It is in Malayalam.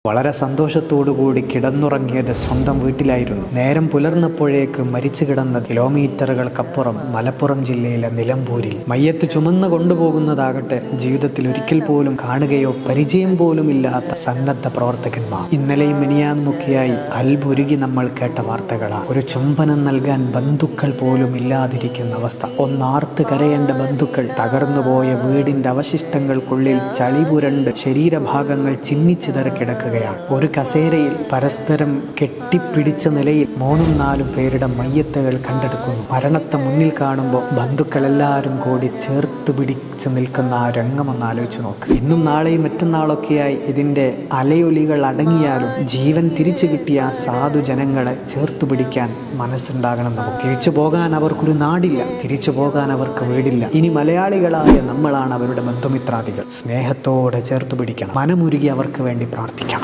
വളരെ സന്തോഷത്തോടുകൂടി കിടന്നുറങ്ങിയത് സ്വന്തം വീട്ടിലായിരുന്നു. നേരം പുലർന്നപ്പോഴേക്ക് മരിച്ചു കിടന്ന കിലോമീറ്ററുകൾക്കപ്പുറം മലപ്പുറം ജില്ലയിലെ നിലമ്പൂരിൽ മയ്യത്ത് ചുമന്ന് കൊണ്ടുപോകുന്നതാകട്ടെ ജീവിതത്തിൽ ഒരിക്കൽ പോലും കാണുകയോ പരിചയം പോലും ഇല്ലാത്ത സന്നദ്ധ പ്രവർത്തകന്മാർ. ഇന്നലെയും മിനിയാന്നുമൊക്കെയായി കൽബുരുകി നമ്മൾ കേട്ട വാർത്തകളാണ്. ഒരു ചുംബനം നൽകാൻ ബന്ധുക്കൾ പോലും ഇല്ലാതിരിക്കുന്ന അവസ്ഥ. ഒന്നാർത്ത് കരയേണ്ട ബന്ധുക്കൾ തകർന്നുപോയ വീടിന്റെ അവശിഷ്ടങ്ങൾക്കുള്ളിൽ ചളിപുരണ്ട് ശരീരഭാഗങ്ങൾ ചിന്നിച്ചിതറി കിടക്കുക. ഒരു കസേരയിൽ പരസ്പരം കെട്ടിപ്പിടിച്ച നിലയിൽ 3-4 പേരുടെ മയ്യത്തുകൾ കണ്ടെടുക്കുന്നു. മരണത്തെ മുന്നിൽ കാണുമ്പോൾ ബന്ധുക്കളെല്ലാവരും കൂടി ചേർത്ത് പിടിച്ച് നിൽക്കുന്ന ആ രംഗം ഒന്ന് ആലോചിച്ച് നോക്ക്. ഇന്നും നാളെയും മറ്റന്നാളൊക്കെയായി ഇതിന്റെ അലയൊലികൾ അടങ്ങിയാലും ജീവൻ തിരിച്ചു കിട്ടിയ ആ സാധു ജനങ്ങളെ ചേർത്തു പിടിക്കാൻ മനസ്സുണ്ടാകണം നമുക്ക്. തിരിച്ചു പോകാൻ അവർക്കൊരു നാടില്ല, തിരിച്ചു പോകാൻ അവർക്ക് വീടില്ല. ഇനി മലയാളികളായ നമ്മളാണ് അവരുടെ ബന്ധുമിത്രാദികൾ. സ്നേഹത്തോടെ ചേർത്തു പിടിക്കണം, മനമുരുകി അവർക്ക് വേണ്ടി പ്രാർത്ഥിക്കണം.